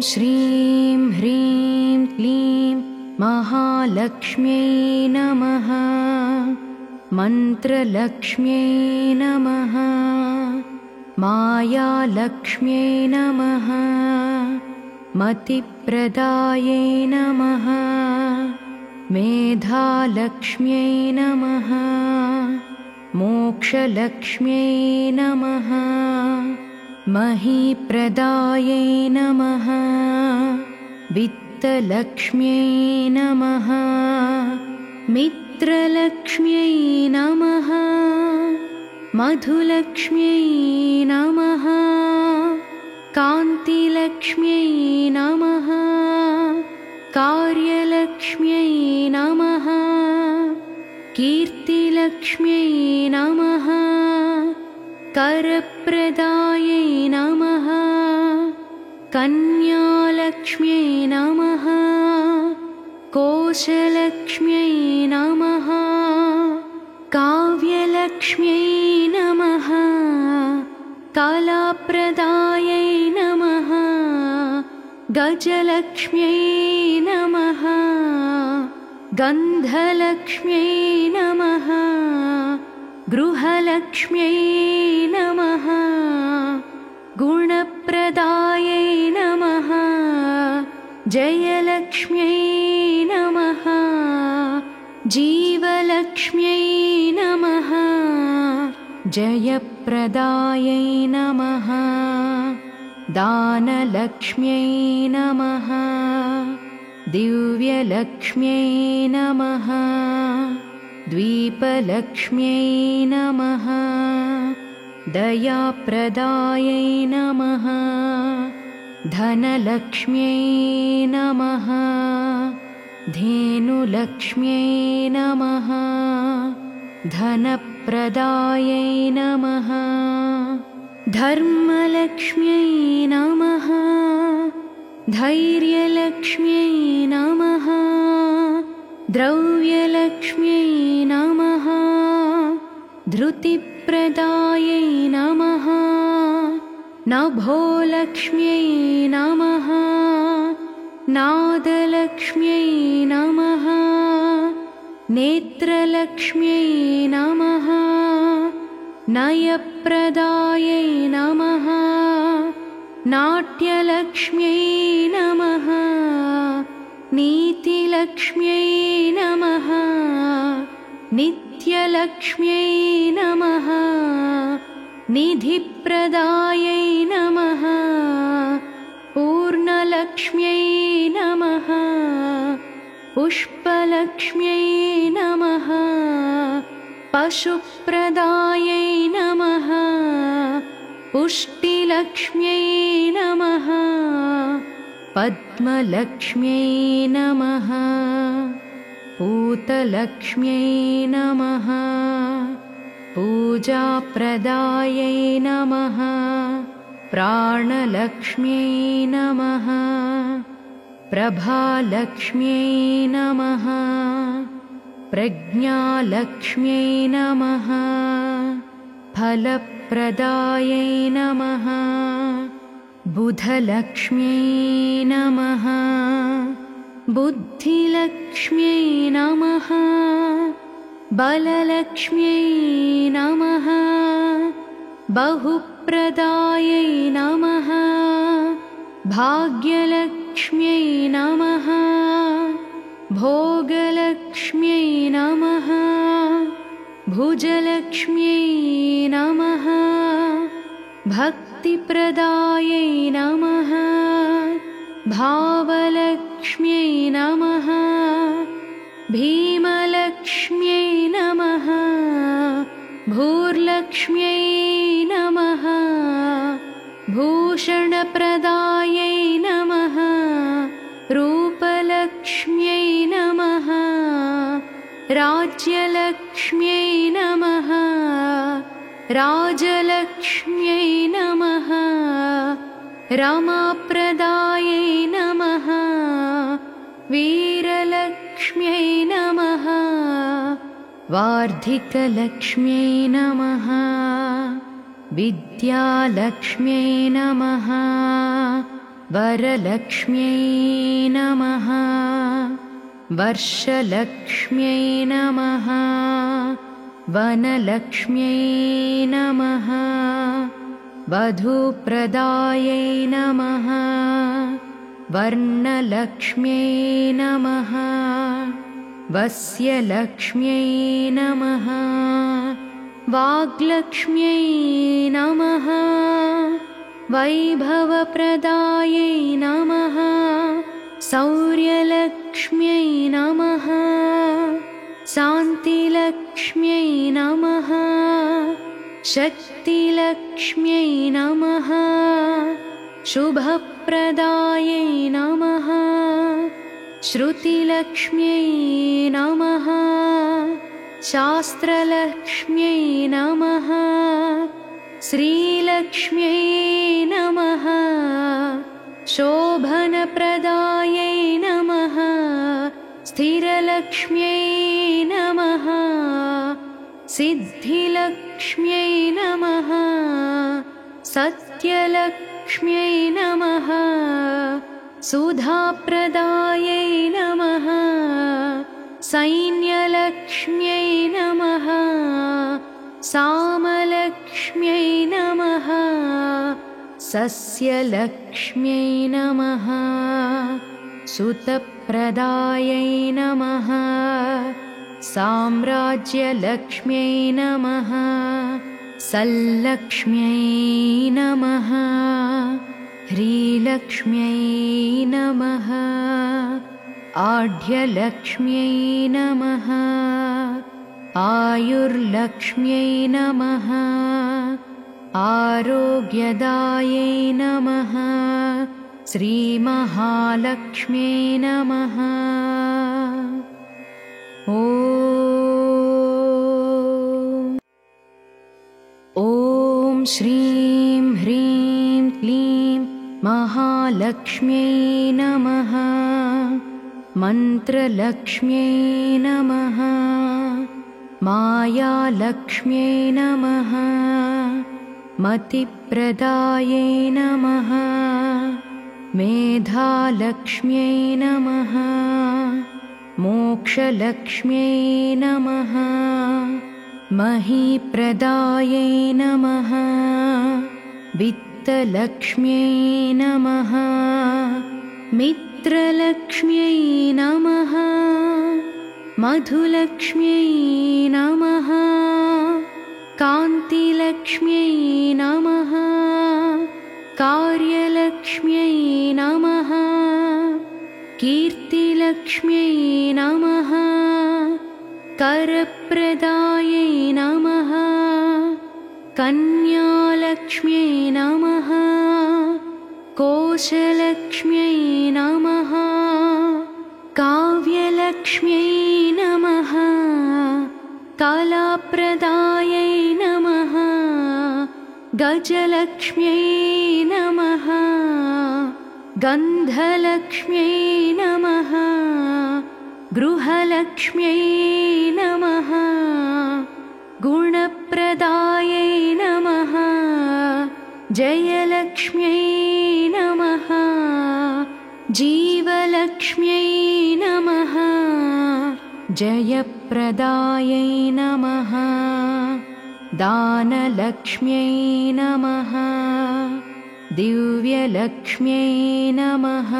श्रीं ह्रीं क्लीं महालक्ष्म्यै नमः। मन्त्रलक्ष्म्यै नमः। मायालक्ष्म्यै नमः। मतिप्रदायै नमः। मेधालक्ष्म्यै नमः। मोक्षलक्ष्म्यै नमः। महीप्रदायै नमः। वित्तलक्ष्म्यै नमः। मित्रलक्ष्म्यै नमः। मधुलक्ष्म्यै नमः। कान्तिलक्ष्म्यै नमः। कार्यलक्ष्म्यै नमः। कीर्तिलक्ष्म्यै नमः। करप्रदायै नमः। कन्यालक्ष्म्यै नमः। कोशलक्ष्म्यै नमः। काव्यलक्ष्म्यै नमः। कलाप्रदायै नमः। गजलक्ष्म्यै नमः। गन्धलक्ष्म्यै नमः। गृहलक्ष्म्यै नमः। गुणप्रदायै नमः। जयलक्ष्म्यै नमः। जीवलक्ष्म्यै नमः। जयप्रदायै नमः। दानलक्ष्म्यै नमः। दिव्यलक्ष्म्यै नमः। द्वीपलक्ष्म्यै नमः। दयाप्रदायै नमः। धनलक्ष्म्यै नमः। धेनुलक्ष्म्यै नमः। धनप्रदायै नमः। धर्मलक्ष्म्यै नमः। धैर्यलक्ष्म्यै नमः। द्रव्यलक्ष्म्यै नमः। धृतिप्रदायै नमः। नभोलक्ष्म्यै नमः। नादलक्ष्म्यै नमः। नेत्रलक्ष्म्यै नमः। नयप्रदायै नमः। नाट्यलक्ष्म्यै नमः। नीतिलक्ष्म्यै नमः। नित्यलक्ष्म्यै नमः। निधिप्रदायै नमः। पूर्णलक्ष्म्यै नमः। पुष्पलक्ष्म्यै नमः। पशुप्रदायै नमः। पुष्टिलक्ष्म्यै नमः। पद्मलक्ष्म्यै नमः। पूतलक्ष्म्यै नमः। पूजाप्रदायै नमः। प्राणलक्ष्म्यै नमः। प्रभालक्ष्म्यै नमः। प्रज्ञालक्ष्म्यै नमः। फलप्रदायै नमः। बुधलक्ष्म्यै नमः। बुद्धिलक्ष्म्यै नमः। बललक्ष्म्यै नमः। बहुप्रदायै नमः। भाग्यलक्ष्म्यै नमः। भोगलक्ष्म्यै नमः। भुजलक्ष्म्यै नमः। भक्तिप्रदायै नमः। भावलक्ष्म्यै नमः। भीमलक्ष्म्यै नमः। भूर्लक्ष्म्यै नमः। भूषणप्रदायै नमः। रूपलक्ष्म्यै नमः। राज्यलक्ष्म्यै नमः। राजलक्ष्म्यै नमः। रमाप्रदायै नमः। वीरलक्ष्म्यै नमः। वार्धिकलक्ष्म्यै नमः। विद्यालक्ष्म्यै नमः। वरलक्ष्म्यै नमः वर्षलक्ष्म्यै नमः वनलक्ष्म्यै नमः वधूप्रदायै नमः वर्णलक्ष्म्यै नमः वस्यलक्ष्म्यै नमः वाग्लक्ष्म्यै नमः वैभवप्रदायै नमः शौर्यलक्ष्म्यै नमः शान्तिलक्ष्म्यै नमः शक्तिलक्ष्म्यै नमः शुभप्रदायै नमः श्रुतिलक्ष्म्यै नमः शास्त्रलक्ष्म्यै नमः श्रीलक्ष्म्यै नमः शोभनप्रदायै नमः स्थिरलक्ष्म्यै नमः सिद्धिलक्ष्म्यै नमः सत्यलक्ष्म्यै नमः सुधाप्रदायै नमः सैन्यलक्ष्म्यै नमः सामलक्ष्म्यै नमः सस्यलक्ष्म्यै नमः सुतप्रदायै नमः साम्राज्यलक्ष्म्यै नमः सल्लक्ष्म्यै नमः ह्रीलक्ष्म्यै नमः आढ्यलक्ष्म्यै नमः आयुर्लक्ष्म्यै नमः आरोग्यदायै नमः श्रीमहालक्ष्म्यै नमः ॐ श्रीं ह्रीं क्लीं महालक्ष्म्यै नमः मन्त्रलक्ष्म्यै नमः मायालक्ष्म्यै नमः मतिप्रदायै नमः मेधालक्ष्म्यै नमः मोक्षलक्ष्म्यै नमः महीप्रदायै नमः वित्तलक्ष्म्यै नमः मित्रलक्ष्म्यै नमः मधुलक्ष्म्यै नमः कान्तिलक्ष्म्यै नमः कार्यलक्ष्म्यै नमः कीर्तिलक्ष्म्यै नमः करप्रदायै नमः कन्यालक्ष्म्यै नमः कोशलक्ष्म्यै नमः काव्यलक्ष्म्यै नमः कलाप्रदायै नमः गजलक्ष्म्यै नमः गन्धलक्ष्म्यै नमः गृहलक्ष्म्यै नमः गुणप्रदायै नमः जयलक्ष्म्यै नमः जीवलक्ष्म्यै नमः जयप्रदायै नमः दानलक्ष्म्यै नमः दिव्यलक्ष्म्यै नमः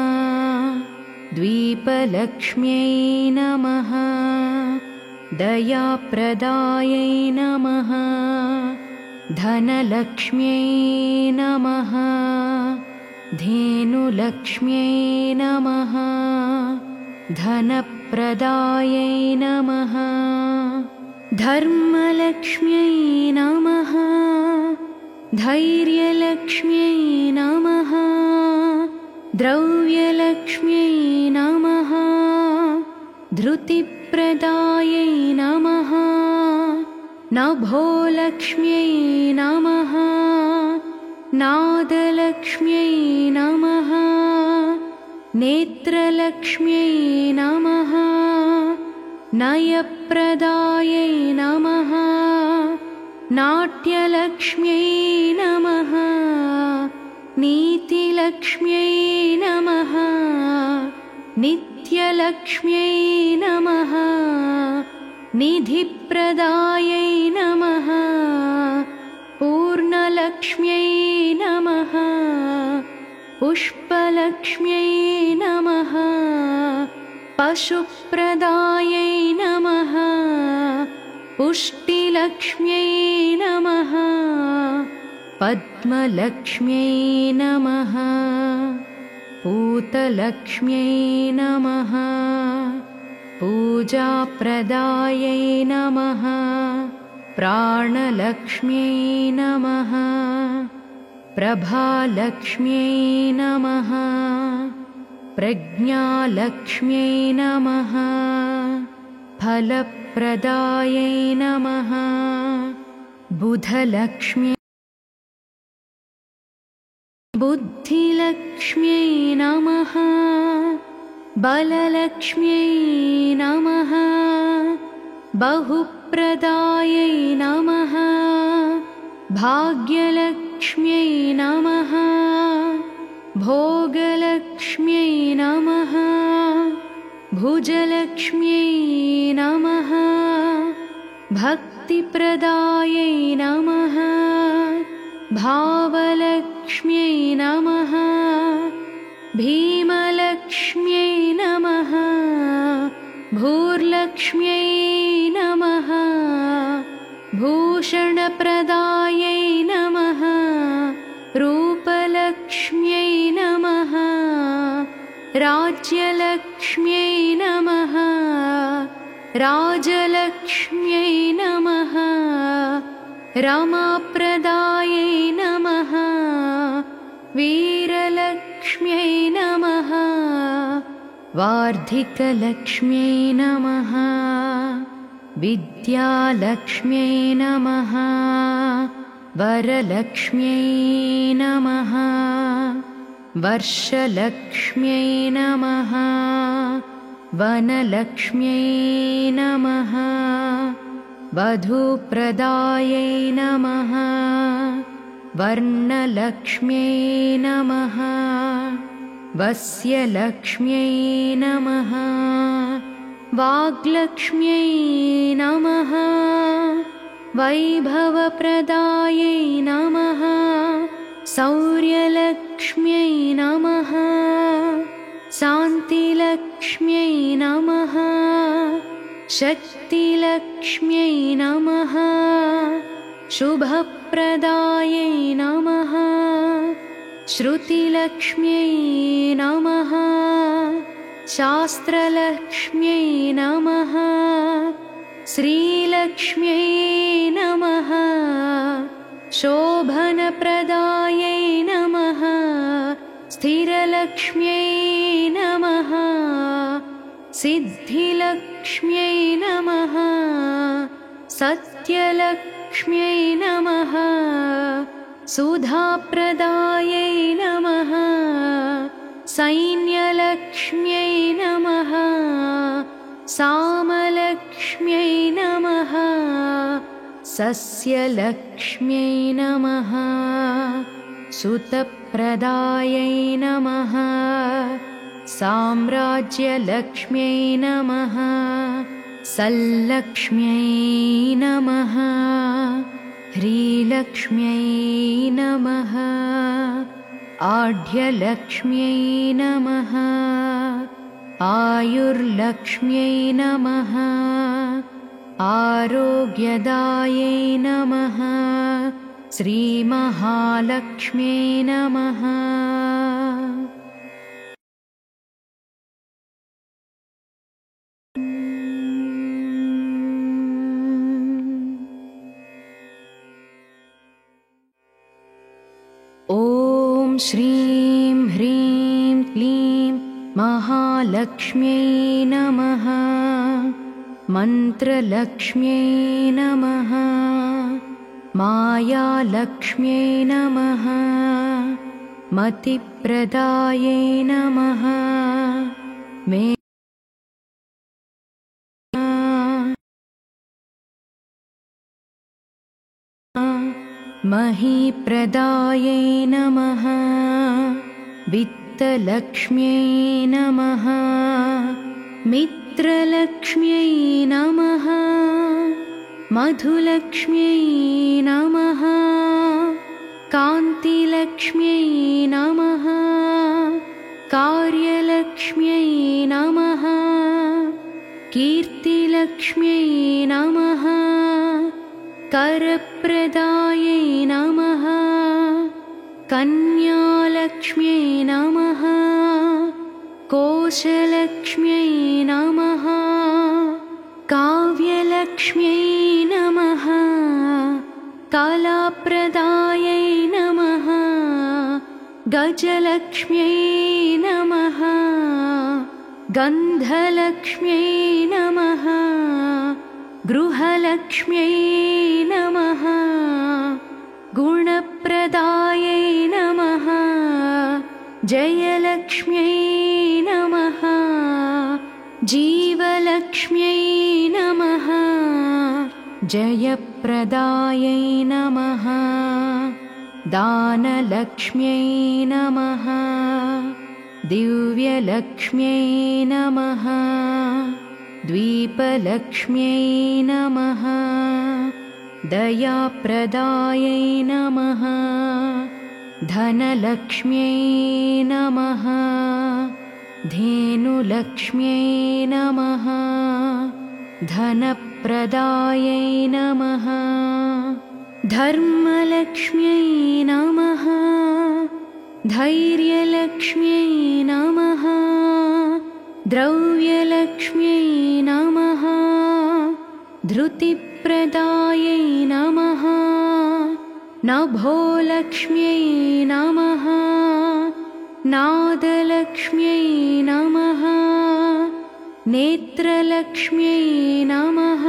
द्वीपलक्ष्म्यै नमः दयाप्रदायै नमः धनलक्ष्म्यै नमः धेनुलक्ष्म्यै नमः धनप्रदायै नमः धर्मलक्ष्म्यै नमः धैर्यलक्ष्म्यै नमः द्रव्यलक्ष्म्यै नमः धृतिप्रदायै नमः नभोलक्ष्म्यै नमः नादलक्ष्म्यै नमः नेत्रलक्ष्म्यै नमः नयप्रदायै नमः नाट्यलक्ष्म्यै नमः नीतिलक्ष्म्यै नित्यलक्ष्म्यै नमः निधिप्रदायै नमः पूर्णलक्ष्म्यै नमः पुष्पलक्ष्म्यै नमः पशुप्रदायै नमः पुष्टिलक्ष्म्यै नमः पद्मलक्ष्म्यै नमः पूतलक्ष्म्यै नमः पूजाप्रदायै नमः प्राणलक्ष्म्यै नमः प्रभालक्ष्म्यै नमः प्रज्ञालक्ष्म्यै नमः फलप्रदायै नमः बुधलक्ष्म्यै बुद्धिलक्ष्म्यै नमः बललक्ष्म्यै नमः बहुप्रदायै नमः भाग्यलक्ष्म्यै नमः भोगलक्ष्म्यै नमः भुजलक्ष्म्यै नमः भक्तिप्रदायै नमः भावलक्ष्म्यै नमः भीमलक्ष्म्यै नमः भूर्लक्ष्म्यै नमः भूषणप्रदायै नमः रूपलक्ष्म्यै नमः राज्यलक्ष्म्यै नमः राजलक्ष्म्यै नमः रमाप्रदायै नमः वीरलक्ष्म्यै नमः वार्धिकलक्ष्म्यै नमः विद्यालक्ष्म्यै नमः वरलक्ष्म्यै नमः वर्षलक्ष्म्यै नमः वनलक्ष्म्यै नमः वधूप्रदायै नमः वर्णलक्ष्म्यै नमः वस्यलक्ष्म्यै नमः वाग्लक्ष्म्यै नमः वैभवप्रदायै नमः शौर्यलक्ष्म्यै नमः शान्तिलक्ष्म्यै नमः शक्तिलक्ष्म्यै नमः शुभप्रदायै नमः श्रुतिलक्ष्म्यै नमः शास्त्रलक्ष्म्यै नमः श्रीलक्ष्म्यै नमः शोभनप्रदायै नमः स्थिरलक्ष्म्यै नमः सिद्धिलक्ष्म्यै नमः सत्यलक्ष्म्यै नमः सुधाप्रदायै नमः सैन्यलक्ष्म्यै नमः सामलक्ष्म्यै नमः सस्यलक्ष्म्यै नमः सुतप्रदायै नमः साम्राज्यलक्ष्म्यै नमः सल्लक्ष्म्यै नमः ह्रीलक्ष्म्यै नमः आढ्यलक्ष्म्यै नमः आयुर्लक्ष्म्यै नमः आरोग्यदायै नमः श्रीमहालक्ष्म्यै नमः ॐ श्रीं ह्रीं क्लीं महालक्ष्म्यै नमः मन्त्रलक्ष्म्यै नमः मायालक्ष्म्यै नमः मतिप्रदायै नमः मे महीप्रदायै नमः वित्तलक्ष्म्यै नमः मित्रलक्ष्म्यै नमः मधुलक्ष्म्यै नमः कान्तिलक्ष्म्यै नमः कार्यलक्ष्म्यै नमः कीर्तिलक्ष्म्यै नमः करप्रदायै नमः कन्यालक्ष्म्यै नमः कोशलक्ष्म्यै नमः काव्यलक्ष्म्यै नमः कलाप्रदायै नमः गजलक्ष्म्यै नमः गन्धलक्ष्म्यै नमः गृहलक्ष्म्यै नमः गुणप्रदायै नमः जयलक्ष्म्यै नमः जीवलक्ष्म्यै नमः जयप्रदायै नमः दानलक्ष्म्यै नमः दिव्यलक्ष्म्यै नमः द्वीपलक्ष्म्यै नमः दयाप्रदायै नमः धनलक्ष्म्यै नमः धेनुलक्ष्म्यै नमः धनप्रदायै नमः धर्मलक्ष्म्यै नमः धैर्यलक्ष्म्यै नमः द्रव्यलक्ष्म्यै नमः धृतिप्रदायै नमः नभोलक्ष्म्यै नमः नादलक्ष्म्यै नमः नेत्रलक्ष्म्यै नमः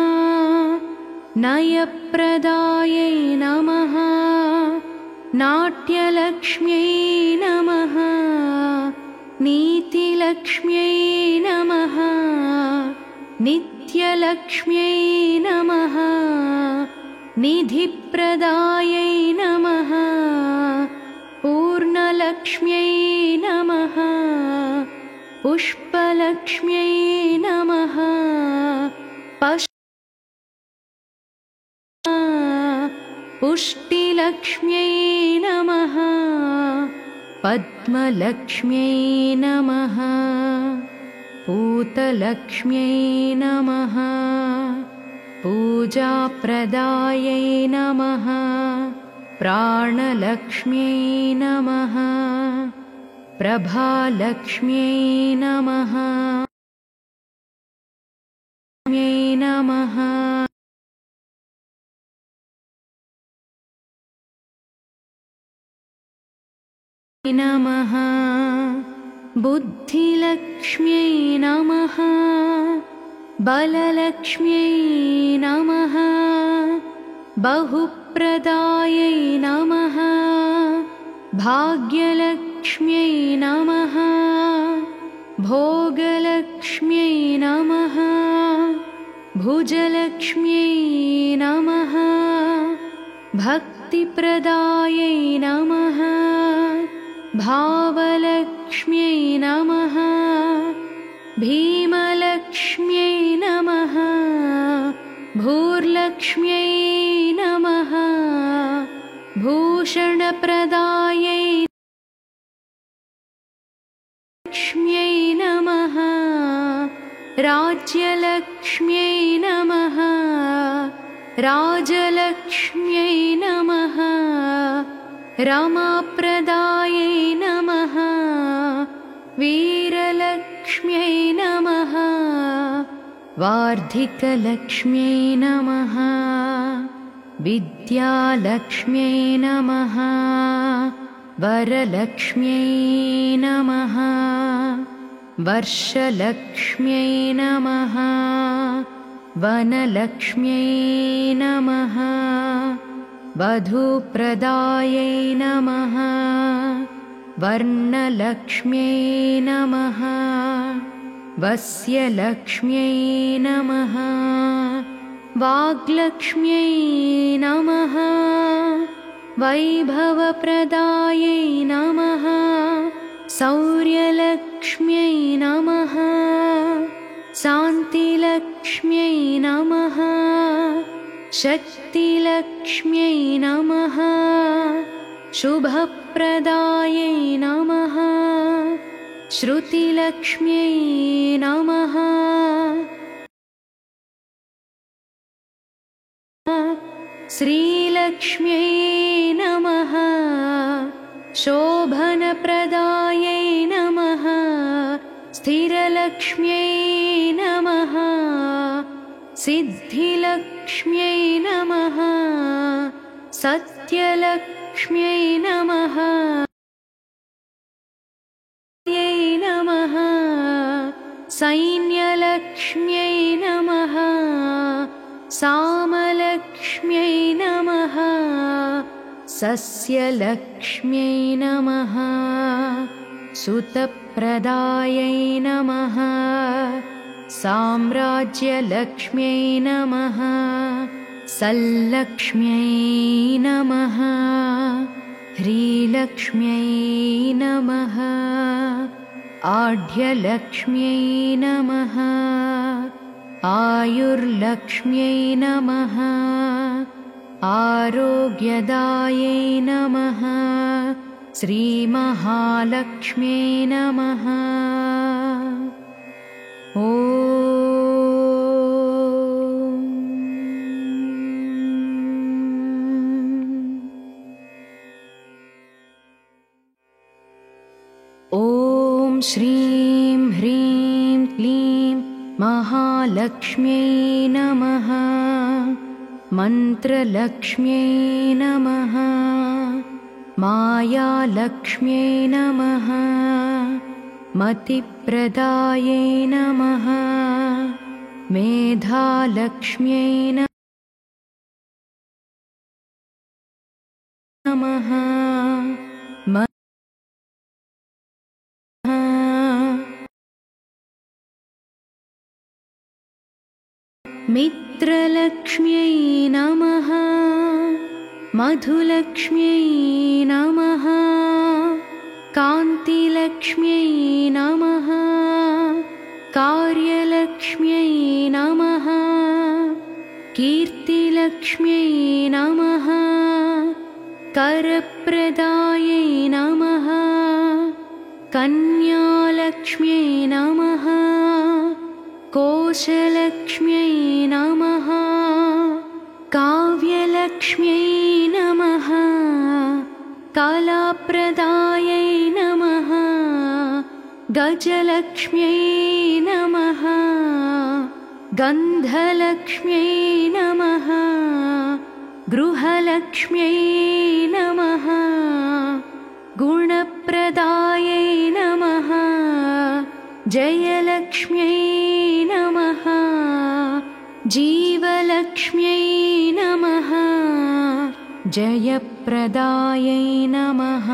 नयप्रदायै नमः नाट्यलक्ष्म्यै नमः नीतिलक्ष्म्यै नमः नित्यलक्ष्म्यै नमः निधिप्रदायै नमः पूर्णलक्ष्म्यै नमः पुष्पलक्ष्म्यै नमः पुष्टिलक्ष्म्यै नमः पद्मलक्ष्म्यै नमः पूतलक्ष्म्यै नमः पूजाप्रदायै नमः प्राणलक्ष्म्यै नमः प्रभालक्ष्म्यै नमः नमः नमः बुद्धिलक्ष्म्यै नमः बललक्ष्म्यै नमः बहुप्रदायै नमः भाग्यलक्ष्म्यै नमः भोगलक्ष्म्यै नमः भुजलक्ष्म्यै नमः भक्तिप्रदायै नमः भावलक्ष्म्यै नमः भीमलक्ष्म्यै नमः भूर्लक्ष्म्यै नमः भूषणप्रदायै लक्ष्म्यै नमः राज्यलक्ष्म्यै नमः राजलक्ष्म्यै नमः रमाप्रदायै नमः वीरलक्ष्म्यै नमः वार्धिकलक्ष्म्यै नमः विद्यालक्ष्म्यै नमः वरलक्ष्म्यै नमः वर्षलक्ष्म्यै नमः वनलक्ष्म्यै नमः वधूप्रदायै नमः वर्णलक्ष्म्यै नमः वस्यलक्ष्म्यै नमः वाग्लक्ष्म्यै नमः वैभवप्रदायै नमः शौर्यलक्ष्म्यै नमः शक्तिलक्ष्म्यै नमः शुभप्रदायै नमः श्रुतिलक्ष्म्यै नमः श्रीलक्ष्म्यै नमः शोभनप्रदायै नमः स्थिरलक्ष्म्यै नमः सिद्धिलक्ष्म्यै नमः सत्यलक्ष्म्यै नमः सैन्यलक्ष्म्यै नमः सामलक्ष्म्यै नमः सस्यलक्ष्म्यै नमः सुतप्रदायै नमः साम्राज्यलक्ष्म्यै नमः सल्लक्ष्म्यै नमः ह्रीलक्ष्म्यै नमः आढ्यलक्ष्म्यै नमः आयुर्लक्ष्म्यै नमः आरोग्यदायै नमः श्रीमहालक्ष्म्यै नमः ॐ श्रीं ह्रीं क्लीं महालक्ष्म्यै नमः मन्त्रलक्ष्म्यै नमः मायालक्ष्म्यै नमः मतिप्रदायै नमः मेधालक्ष्म्यै नमः मित्रलक्ष्म्यै नमः मधुलक्ष्म्यै नमः कान्तिलक्ष्म्यै नमः कार्यलक्ष्म्यै नमः कीर्तिलक्ष्म्यै नमः करप्रदायै नमः कन्यालक्ष्म्यै नमः कोशलक्ष्म्यै नमः काव्यलक्ष्म्यै नमः कलाप्रदायै नमः गजलक्ष्म्यै नमः गन्धलक्ष्म्यै नमः गृहलक्ष्म्यै नमः गुणप्रदायै नमः जयलक्ष्म्यै नमः जीवलक्ष्म्यै नमः जयप्रदायै नमः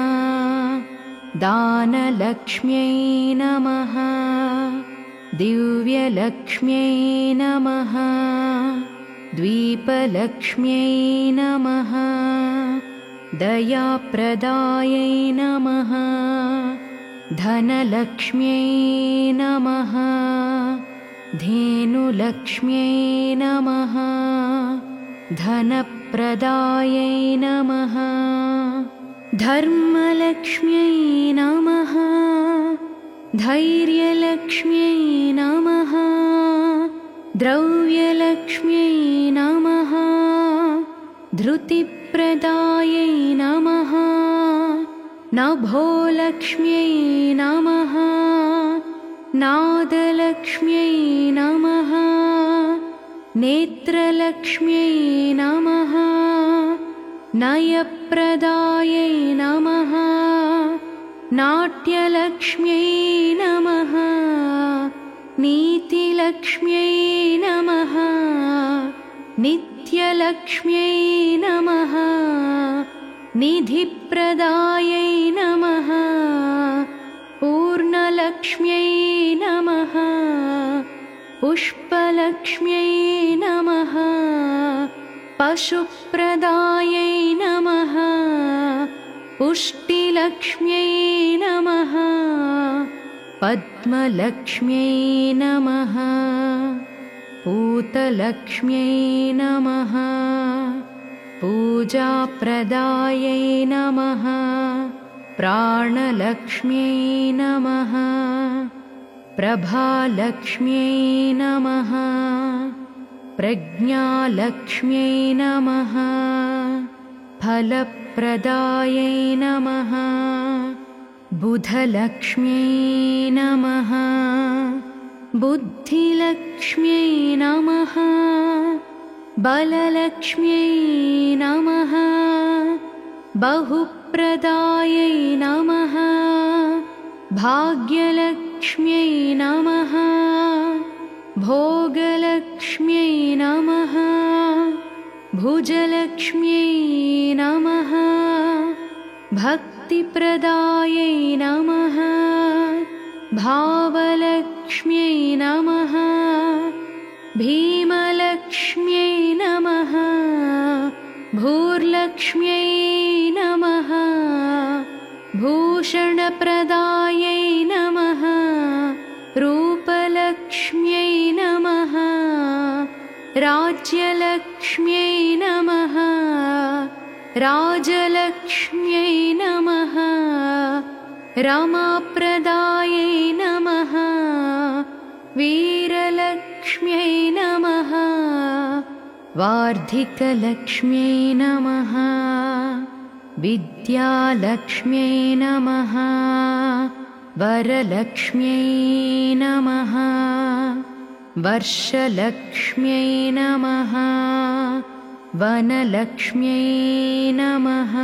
दानलक्ष्म्यै नमः दिव्यलक्ष्म्यै नमः द्वीपलक्ष्म्यै नमः दयाप्रदायै नमः धनलक्ष्म्यै नमः धेनुलक्ष्म्यै नमः धनप्रदायै नमः धर्मलक्ष्म्यै नमः धैर्यलक्ष्म्यै नमः द्रव्यलक्ष्म्यै नमः धृतिप्रदायै नमः नभोलक्ष्म्यै नमः नादलक्ष्म्यै नमः नेत्रलक्ष्म्यै नमः नयप्रदायै नमः नाट्यलक्ष्म्यै नमः नीतिलक्ष्म्यै नमः नित्यलक्ष्म्यै नमः निधिप्रदायै नमः पूर्णलक्ष्म्यै नमः पुष्पलक्ष्म्यै नमः पशुप्रदायै नमः पुष्टिलक्ष्म्यै नमः पद्मलक्ष्म्यै नमः पूतलक्ष्म्यै नमः। पूजाप्रदायै नमः प्राणलक्ष्म्यै नमः प्रभालक्ष्म्यै नमः प्रज्ञालक्ष्म्यै नमः फलप्रदायै नमः बुधलक्ष्म्यै नमः बुद्धिलक्ष्म्यै नमः बललक्ष्म्यै नमः बहुप्रदायै नमः भाग्यलक्ष्म्यै नमः भोगलक्ष्म्यै नमः भुजलक्ष्म्यै नमः भक्तिप्रदायै नमः भावलक्ष्म्यै नमः भीमलक्ष्म्यै नमः भूर्लक्ष्म्यै नमः भूषणप्रदायै नमः रूपलक्ष्म्यै नमः राज्यलक्ष्म्यै नमः राजलक्ष्म्यै नमः रमाप्रदायै नमः वीरलक्ष्म्यै नमः वार्धिकलक्ष्म्यै नमः विद्यालक्ष्म्यै नमः वरलक्ष्म्यै नमः वर्षलक्ष्म्यै नमः वनलक्ष्म्यै नमः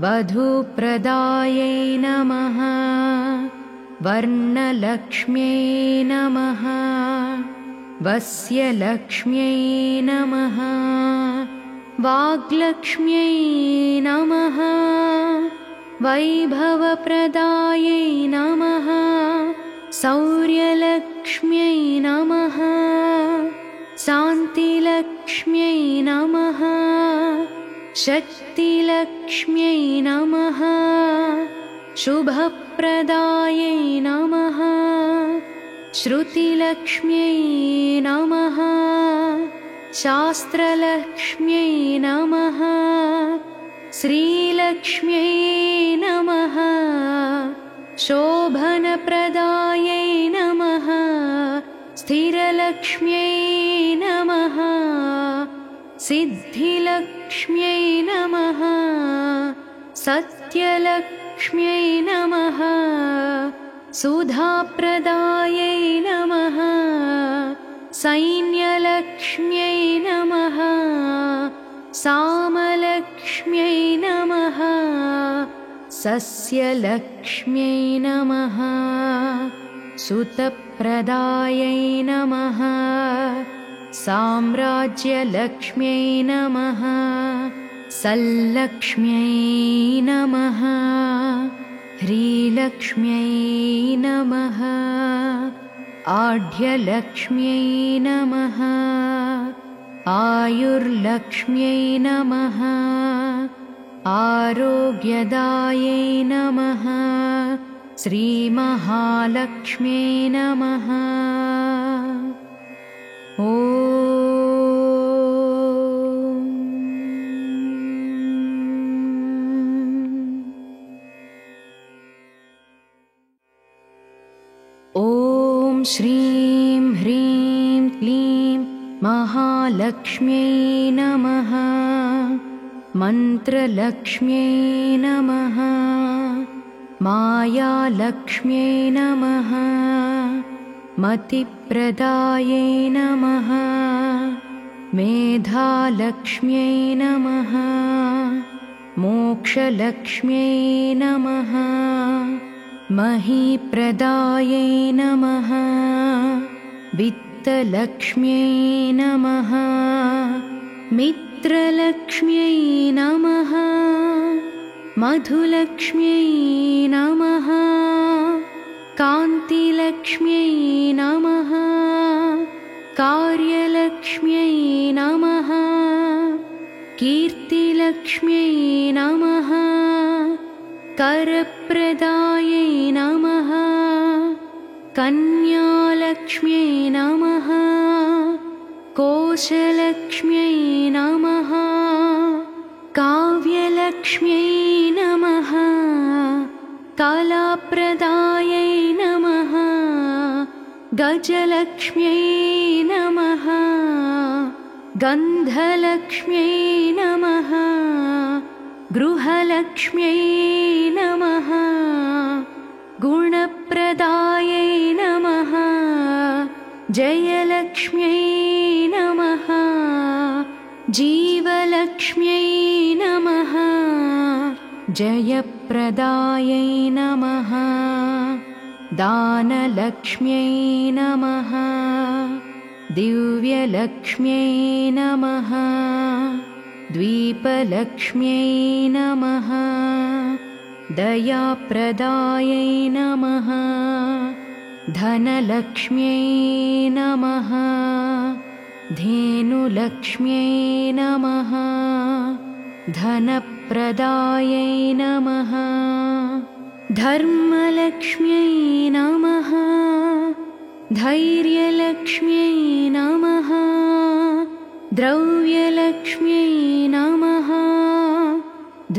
वधूप्रदायै नमः वर्णलक्ष्म्यै नमः वस्यलक्ष्म्यै नमः वाग्लक्ष्म्यै नमः वैभवप्रदायै नमः शौर्यलक्ष्म्यै नमः शान्तिलक्ष्म्यै नमः शक्तिलक्ष्म्यै नमः शुभप्रदायै नमः श्रुतिलक्ष्म्यै नमः शास्त्रलक्ष्म्यै नमः श्रीलक्ष्म्यै नमः शोभनप्रदायै नमः स्थिरलक्ष्म्यै नमः सिद्धिलक्ष्म्यै नमः सत्यलक्ष्म्यै नमः सुधाप्रदायै नमः सैन्यलक्ष्म्यै नमः सामलक्ष्म्यै नमः सस्यलक्ष्म्यै नमः सुतप्रदायै नमः साम्राज्यलक्ष्म्यै नमः सल्लक्ष्म्यै नमः ह्रीलक्ष्म्यै नमः आढ्यलक्ष्म्यै नमः आयुर्लक्ष्म्यै नमः आरोग्यदायै नमः श्रीमहालक्ष्म्यै नमः ॐ श्रीं ह्रीं क्लीं महालक्ष्म्यै नमः मन्त्रलक्ष्म्यै नमः मायालक्ष्म्यै नमः मतिप्रदायै नमः मेधालक्ष्म्यै नमः मोक्षलक्ष्म्यै नमः महीप्रदायै नमः वित्तलक्ष्म्यै नमः मित्रलक्ष्म्यै नमः मधुलक्ष्म्यै नमः कान्तिलक्ष्म्यै नमः कार्यलक्ष्म्यै नमः कीर्तिलक्ष्म्यै नमः करप्रदायै नमः कन्यालक्ष्म्यै नमः कोशलक्ष्म्यै नमः महालक्ष्म्यै नमः कलाप्रदायै नमः गजलक्ष्म्यै नमः गन्धलक्ष्म्यै नमः गृहलक्ष्म्यै नमः गुणप्रदायै नमः जयलक्ष्म्यै नमः जीवलक्ष्म्यै नमः जयप्रदायै नमः दानलक्ष्म्यै नमः दिव्यलक्ष्म्यै नमः द्वीपलक्ष्म्यै नमः दयाप्रदायै नमः धनलक्ष्म्यै नमः धेनुलक्ष्म्यै नमः धनप्रदायै नमः धर्मलक्ष्म्यै नमः धैर्यलक्ष्म्यै नमः द्रव्यलक्ष्म्यै नमः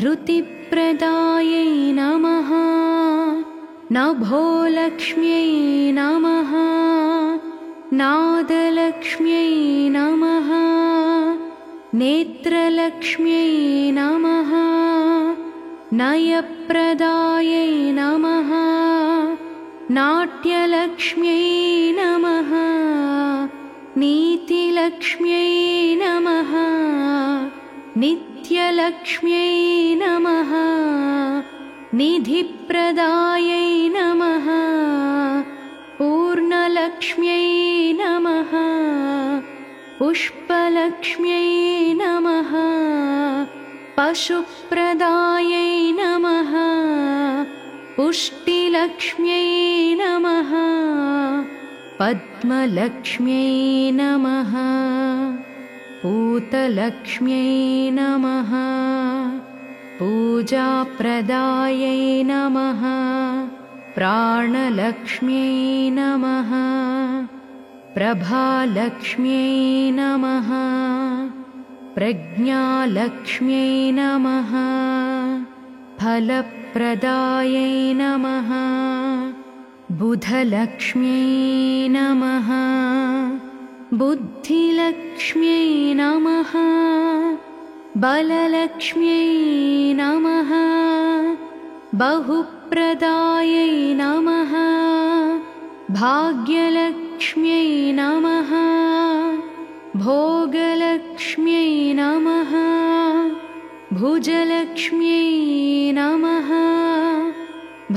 धृतिप्रदायै नमः नभोलक्ष्म्यै नमः नादलक्ष्म्यै नमः नेत्रलक्ष्म्यै नमः नयप्रदायै नमः नाट्यलक्ष्म्यै नमः नीतिलक्ष्म्यै नमः नित्यलक्ष्म्यै नमः निधिप्रदायै नमः पूर्णलक्ष्म्यै नमः पुष्पलक्ष्म्यै नमः पशुप्रदायै नमः पुष्टिलक्ष्म्यै नमः पद्मलक्ष्म्यै नमः पूतलक्ष्म्यै नमः पूजाप्रदायै नमः प्राणलक्ष्म्यै नमः प्रभालक्ष्म्यै नमः प्रज्ञालक्ष्म्यै नमः फलप्रदायै नमः बुधलक्ष्म्यै नमः बुद्धिलक्ष्म्यै नमः बललक्ष्म्यै नमः बहुप्रदायै नमः भाग्यलक्ष्म्यै नमः भोगलक्ष्म्यै नमः भुजलक्ष्म्यै नमः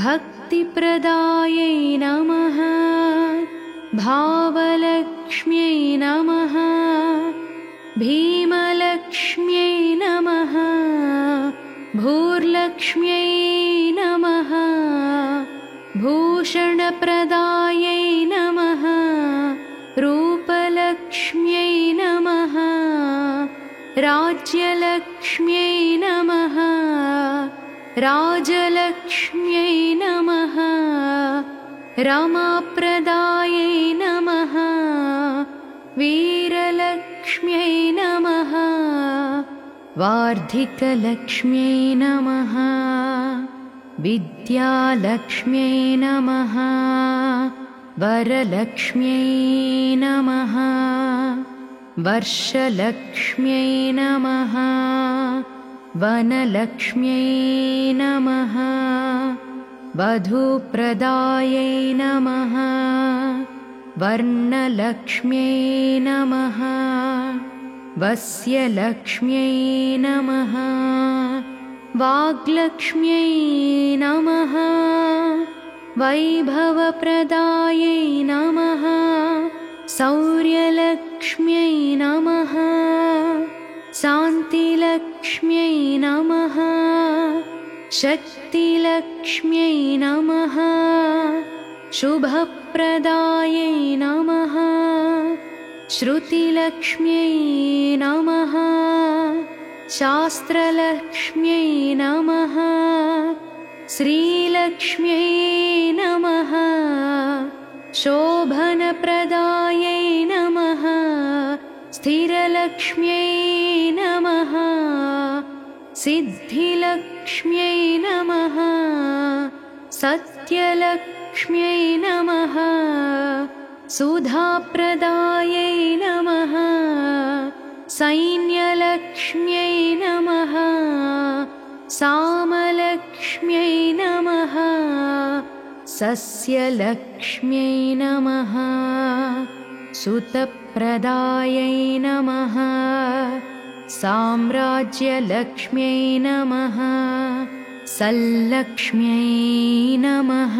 भक्तिप्रदायै नमः भावलक्ष्म्यै नमः भीमलक्ष्म्यै नमः भूर्लक्ष्म्यै नमः भूषणप्रदायै नमः रूपलक्ष्म्यै नमः राज्यलक्ष्म्यै नमः राजलक्ष्म्यै नमः रमाप्रदायै नमः वीरलक्ष्म्यै नमः वार्धिकलक्ष्म्यै नमः विद्यालक्ष्म्यै नमः वरलक्ष्म्यै नमः वर्षलक्ष्म्यै नमः वनलक्ष्म्यै नमः वधूप्रदायै नमः वर्णलक्ष्म्यै नमः वस्यलक्ष्म्यै नमः वाग्लक्ष्म्यै नमः वैभवप्रदायै नमः शौर्यलक्ष्म्यै नमः शान्तिलक्ष्म्यै नमः शक्तिलक्ष्म्यै नमः शुभप्रदायै नमः श्रुतिलक्ष्म्यै नमः शास्त्रलक्ष्म्यै नमः श्रीलक्ष्म्यै नमः शोभनप्रदायै नमः स्थिरलक्ष्म्यै नमः सिद्धिलक्ष्म्यै नमः सत्यलक्ष्म्यै नमः सुधाप्रदायै नमः सैन्यलक्ष्म्यै नमः सामलक्ष्म्यै नमः सस्यलक्ष्म्यै नमः सुतप्रदायै नमः साम्राज्यलक्ष्म्यै नमः सल्लक्ष्म्यै नमः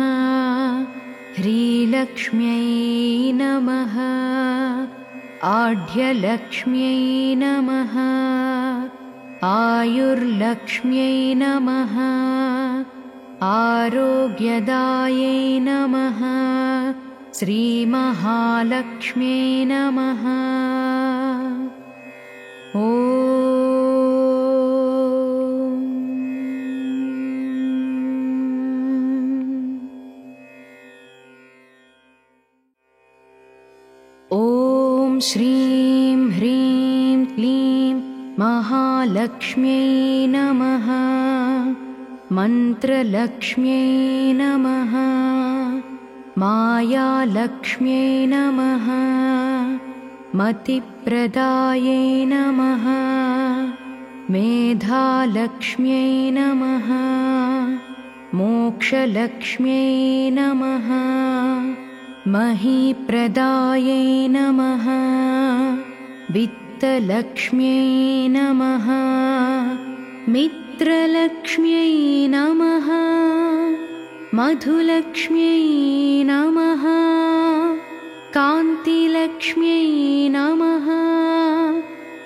ह्रीलक्ष्म्यै नमः आढ्यलक्ष्म्यै नमः आयुर्लक्ष्म्यै नमः आरोग्यदायै नमः श्रीमहालक्ष्म्यै नमः ॐ श्रीं ह्रीं क्लीं महालक्ष्म्यै नमः मन्त्रलक्ष्म्यै नमः मायालक्ष्म्यै नमः मतिप्रदायै नमः मेधालक्ष्म्यै नमः मोक्षलक्ष्म्यै नमः महीप्रदायै नमः वित्तलक्ष्म्यै नमः मित्रलक्ष्म्यै नमः मधुलक्ष्म्यै नमः कान्तिलक्ष्म्यै नमः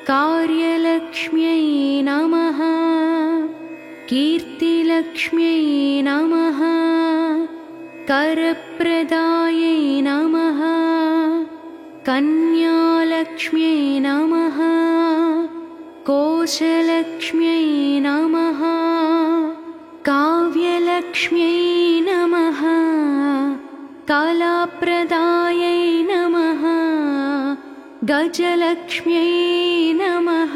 कार्यलक्ष्म्यै नमः कीर्तिलक्ष्म्यै नमः करप्रदायै नमः कन्यालक्ष्म्यै नमः कोशलक्ष्म्यै नमः काव्यलक्ष्म्यै नमः कलाप्रदायै नमः गजलक्ष्म्यै नमः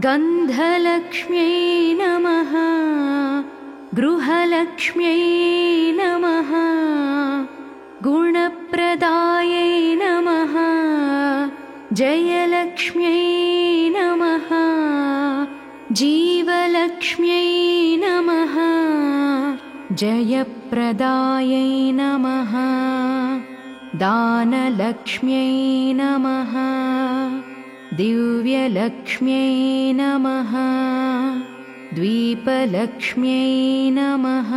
गन्धलक्ष्म्यै नमः गृहलक्ष्म्यै नमः गुणप्रदायै नमः जयलक्ष्म्यै नमः जीवलक्ष्म्यै नमः जयप्रदायै नमः दानलक्ष्म्यै नमः दिव्यलक्ष्म्यै नमः द्वीपलक्ष्म्यै नमः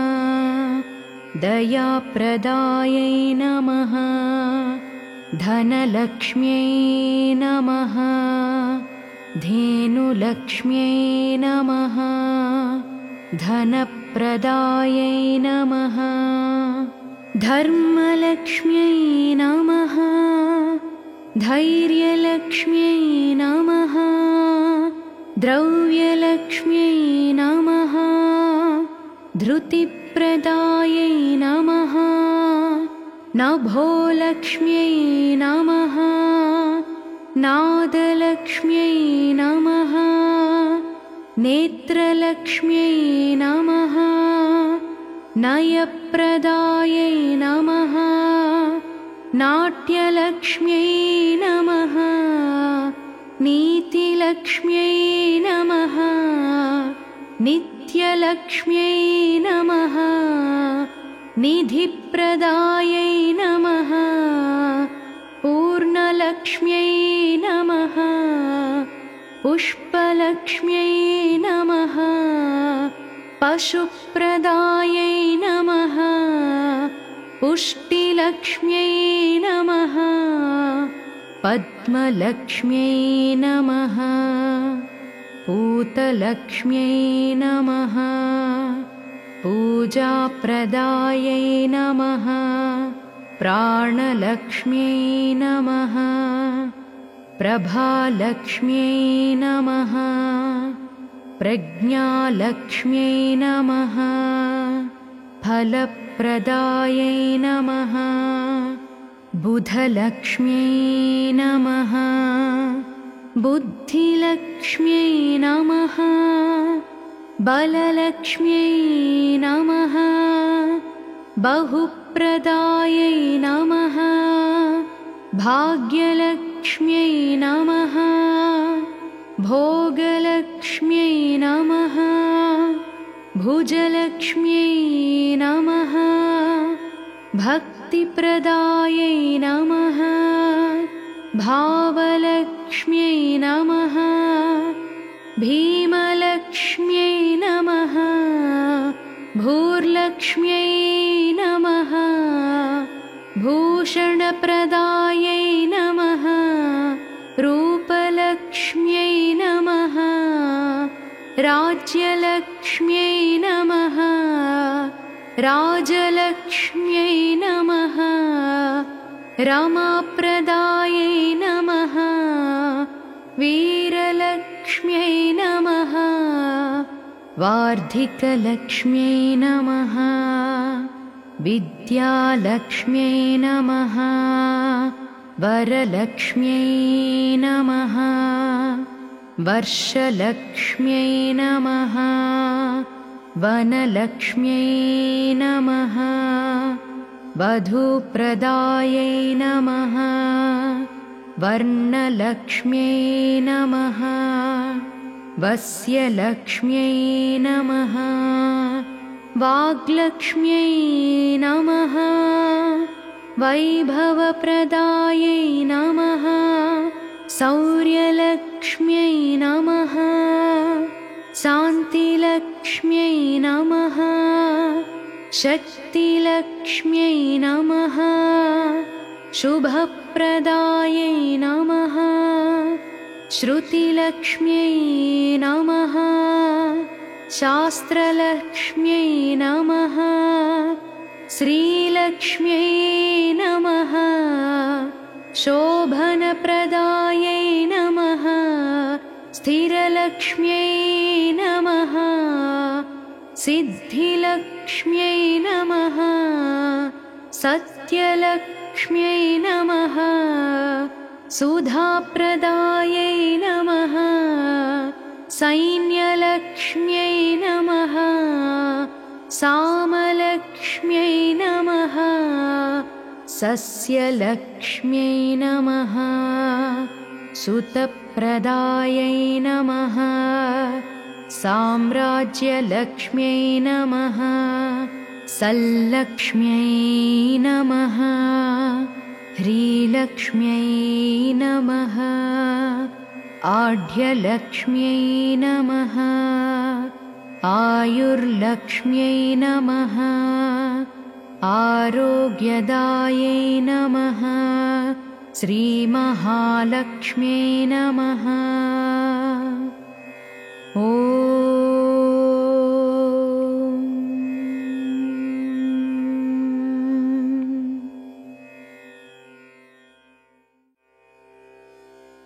दयाप्रदायै नमः धनलक्ष्म्यै नमः धेनुलक्ष्म्यै नमः धनप्रदायै नमः धर्मलक्ष्म्यै नमः धैर्यलक्ष्म्यै नमः द्रव्यलक्ष्म्यै नमः धृतिप्रदायै नमः नभोलक्ष्म्यै नमः नादलक्ष्म्यै नमः नेत्रलक्ष्म्यै नमः नयप्रदायै नमः नाट्यलक्ष्म्यै नमः नीतिलक्ष्म्यै नमः नित्यलक्ष्म्यै नमः निधिप्रदायै नमः पूर्णलक्ष्म्यै नमः पुष्पलक्ष्म्यै नमः पशुप्रदायै नमः पुष्टिलक्ष्म्यै नमः पद्मलक्ष्म्यै नमः पूतलक्ष्म्यै नमः पूजाप्रदायै नमः प्राणलक्ष्म्यै नमः प्रभालक्ष्म्यै नमः प्रज्ञालक्ष्म्यै नमः फलप्रदायै नमः बुधलक्ष्म्यै नमः बुद्धिलक्ष्म्यै नमः। बललक्ष्म्यै नमः। बहुप्रदायै नमः। भाग्यलक्ष्म्यै नमः। भोगलक्ष्म्यै नमः। भुजलक्ष्म्यै नमः। भक्तिप्रदायै नमः। भावलक्ष्म्यै नमः। भीमलक्ष्म्यै नमः। भूर्लक्ष्म्यै नमः। भूषणप्रदायै नमः। रूपलक्ष्म्यै नमः। राज्यलक्ष्म्यै नमः। राजलक्ष्म्यै नमः। रमाप्रदायै नमः। वीरलक्ष्म्यै नमः। वार्धिकलक्ष्म्यै नमः। विद्यालक्ष्म्यै नमः। वरलक्ष्म्यै नमः। वर्षलक्ष्म्यै नमः। वनलक्ष्म्यै नमः। वधूप्रदायै नमः। वर्णलक्ष्म्यै नमः। वस्यलक्ष्म्यै नमः। वाग्लक्ष्म्यै नमः। वैभवप्रदायै नमः। शौर्यलक्ष्म्यै नमः। शान्तिलक्ष्म्यै नमः। शक्तिलक्ष्म्यै नमः। शुभप्रदायै नमः। श्रुतिलक्ष्म्यै नमः। शास्त्रलक्ष्म्यै नमः। श्रीलक्ष्म्यै नमः। शोभनप्रदायै नमः। स्थिरलक्ष्म्यै नमः। सिद्धिलक्ष्म्यै नमः। सत्यलक्ष्म्यै नमः। सुधाप्रदायै नमः। सैन्यलक्ष्म्यै नमः। सामलक्ष्म्यै नमः। सस्यलक्ष्म्यै नमः। सुतप्रदायै नमः। साम्राज्यलक्ष्म्यै नमः। सल्लक्ष्म्यै नमः। ह्रीलक्ष्म्यै नमः। आढ्यलक्ष्म्यै नमः। आयुर्लक्ष्म्यै नमः। आरोग्यदायै नमः। श्रीमहालक्ष्म्यै नमः।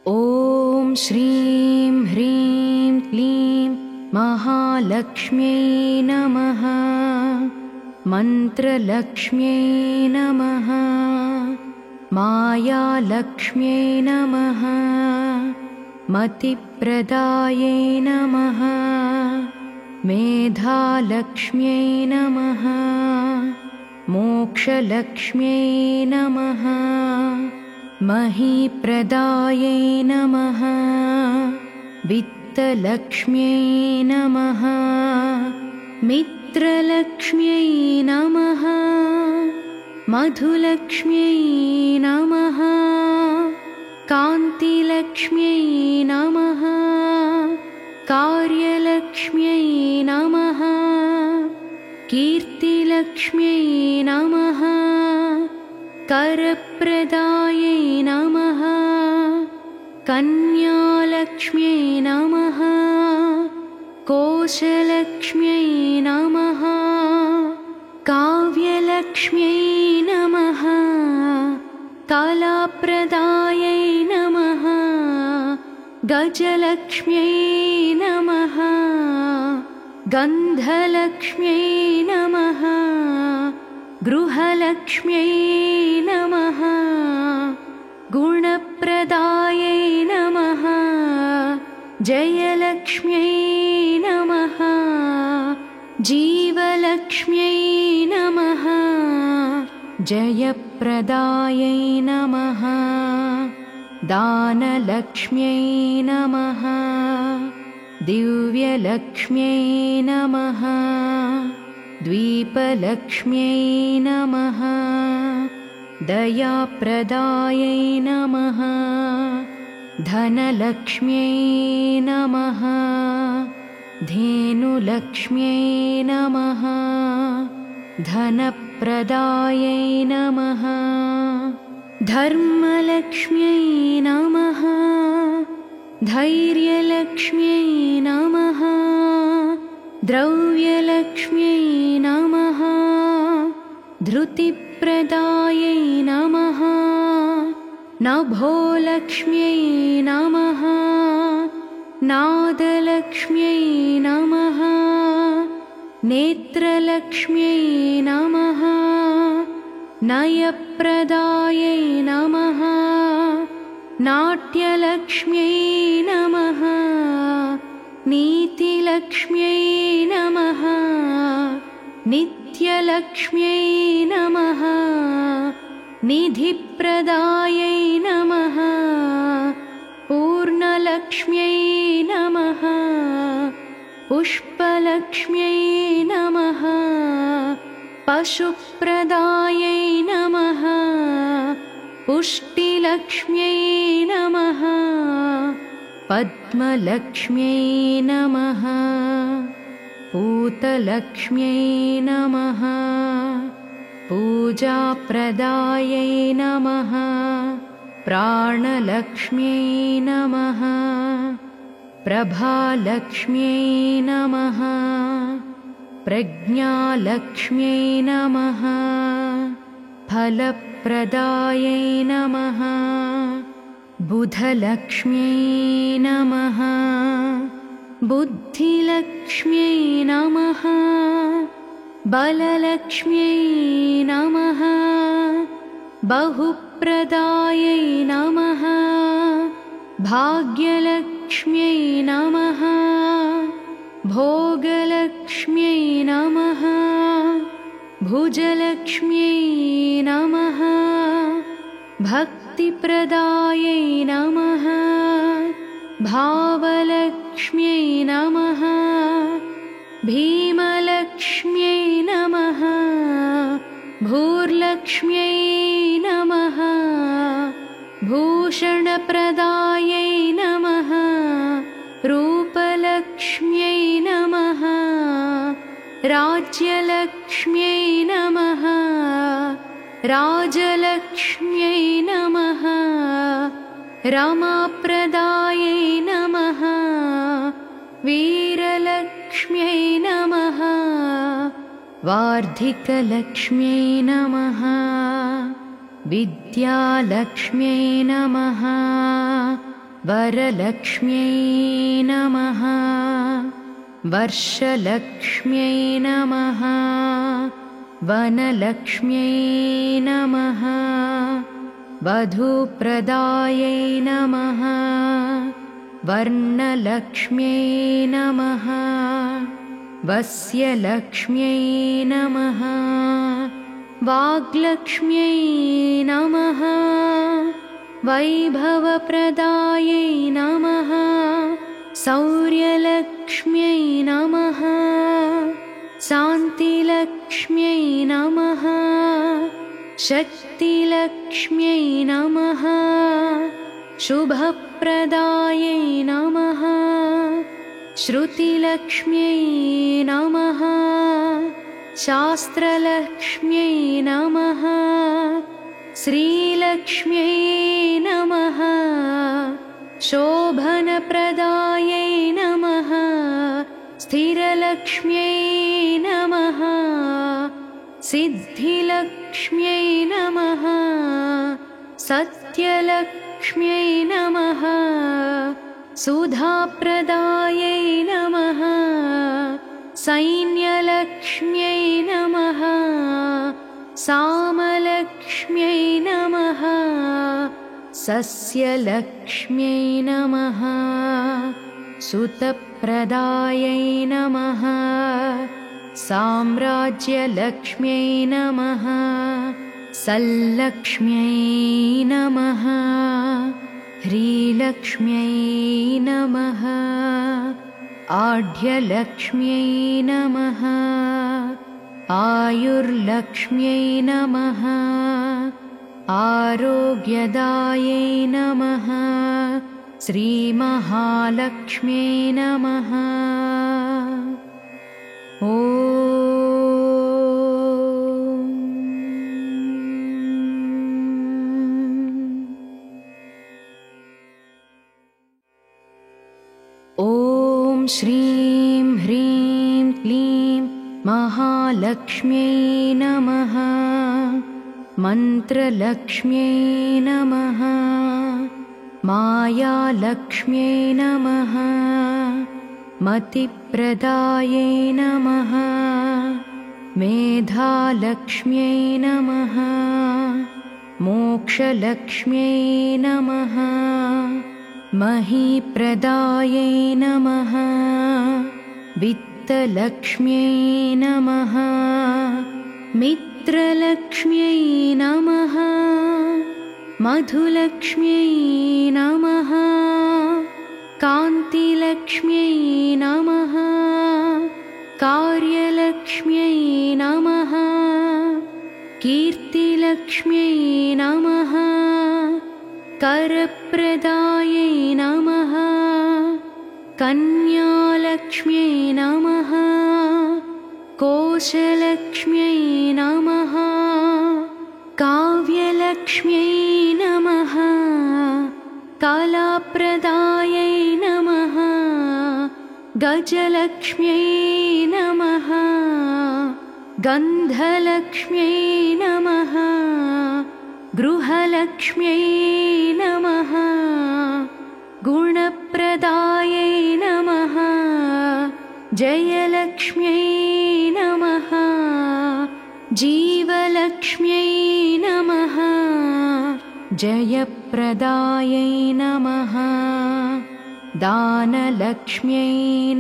ॐ श्रीं ह्रीं क्लीं महालक्ष्म्यै नमः। मन्त्रलक्ष्म्यै नमः। मायालक्ष्म्यै नमः। मतिप्रदायै नमः। मेधालक्ष्म्यै नमः। मोक्षलक्ष्म्यै नमः। महीप्रदायै नमः। वित्तलक्ष्म्यै नमः। मित्रलक्ष्म्यै नमः। मधुलक्ष्म्यै नमः। कान्तिलक्ष्म्यै नमः। कार्यलक्ष्म्यै नमः। कीर्तिलक्ष्म्यै नमः। करप्रदायै नमः। कन्यालक्ष्म्यै नमः। कोशलक्ष्म्यै नमः। काव्यलक्ष्म्यै नमः। कलाप्रदायै नमः। गजलक्ष्म्यै नमः। गन्धलक्ष्म्यै नमः। गृहलक्ष्म्यै नमः। गुणप्रदायै नमः। जयलक्ष्म्यै नमः जीवलक्ष्म्यै नमः जयप्रदायै नमः दानलक्ष्म्यै नमः दिव्यलक्ष्म्यै नमः द्वीपलक्ष्म्यै नमः दयाप्रदायै नमः धनलक्ष्म्यै नमः धेनुलक्ष्म्यै नमः धनप्रदायै नमः धर्मलक्ष्म्यै नमः धैर्यलक्ष्म्यै नमः द्रव्यलक्ष्म्यै नमः धृतिप्रदायै नमः नभोलक्ष्म्यै नमः नादलक्ष्म्यै नमः नेत्रलक्ष्म्यै नमः नयप्रदायै नमः नाट्यलक्ष्म्यै नमः नीतिलक्ष्म्यै नमः नित्यलक्ष्म्यै नमः निधिप्रदायै नमः पूर्णलक्ष्म्यै नमः पुष्पलक्ष्म्यै नमः पशुप्रदायै नमः पुष्टिलक्ष्म्यै नमः पद्मलक्ष्म्यै नमः पूतलक्ष्म्यै नमः पूजाप्रदायै नमः प्राणलक्ष्म्यै नमः प्रभालक्ष्म्यै नमः प्रज्ञालक्ष्म्यै नमः फलप्रदायै नमः बुधलक्ष्म्यै नमः बुद्धिलक्ष्म्यै नमः बललक्ष्म्यै नमः बहुप्रदायै नमः भाग्यलक्ष्म्यै नमः भोगलक्ष्म्यै नमः भुजलक्ष्म्यै नमः भक्तिप्रदायै नमः भावलक्ष्म्यै नमः भीमलक्ष्म्यै नमः भूर्लक्ष्म्यै नमः भूषणप्रदायै नमः रूपलक्ष्म्यै नमः राज्यलक्ष्म्यै नमः राजलक्ष्म्यै नमः रमाप्रदायै नमः वीरलक्ष्म्यै नमः वार्धिकलक्ष्म्यै नमः विद्यालक्ष्म्यै नमः वरलक्ष्म्यै नमः वर्षलक्ष्म्यै नमः वनलक्ष्म्यै नमः वधूप्रदायै नमः वर्णलक्ष्म्यै नमः वस्यलक्ष्म्यै नमः वाग्लक्ष्म्यै नमः वैभवप्रदायै नमः शौर्यलक्ष्म्यै नमः शान्तिलक्ष्म्यै नमः शक्तिलक्ष्म्यै नमः शुभप्रदायै नमः श्रुतिलक्ष्म्यै नमः शास्त्रलक्ष्म्यै नमः श्रीलक्ष्म्यै नमः शोभनप्रदायै नमः स्थिरलक्ष्म्यै नमः सिद्धिलक्ष्म्यै नमः सत्यलक्ष्म्यै नमः सुधाप्रदायै नमः सैन्यलक्ष्म्यै नमः सामलक्ष्म्यै नमः सस्यलक्ष्म्यै नमः सुतप्रदायै नमः साम्राज्यलक्ष्म्यै नमः सल्लक्ष्म्यै नमः ह्रीलक्ष्म्यै नमः आढ्यलक्ष्म्यै नमः आयुर्लक्ष्म्यै नमः आरोग्यदायै नमः श्रीमहालक्ष्म्यै नमः ॐ श्रीं ह्रीं क्लीं महालक्ष्म्यै नमः मन्त्रलक्ष्म्यै नमः मायालक्ष्म्यै नमः मतिप्रदायै नमः मेधालक्ष्म्यै नमः मोक्षलक्ष्म्यै नमः महीप्रदायै नमः वित्तलक्ष्म्यै नमः मित्रलक्ष्म्यै नमः मधुलक्ष्म्यै नमः कान्तिलक्ष्म्यै नमः कार्यलक्ष्म्यै नमः कीर्तिलक्ष्म्यै नमः करप्रदायै नमः कन्यालक्ष्म्यै नमः कोशलक्ष्म्यै नमः काव्यलक्ष्म्यै नमः कलाप्रदायै नमः गजलक्ष्म्यै नमः गन्धलक्ष्म्यै नमः गृहलक्ष्म्यै नमः गुणप्रदायै नमः जयलक्ष्म्यै नमः जीवलक्ष्म्यै नमः जयप्रदायै नमः दानलक्ष्म्यै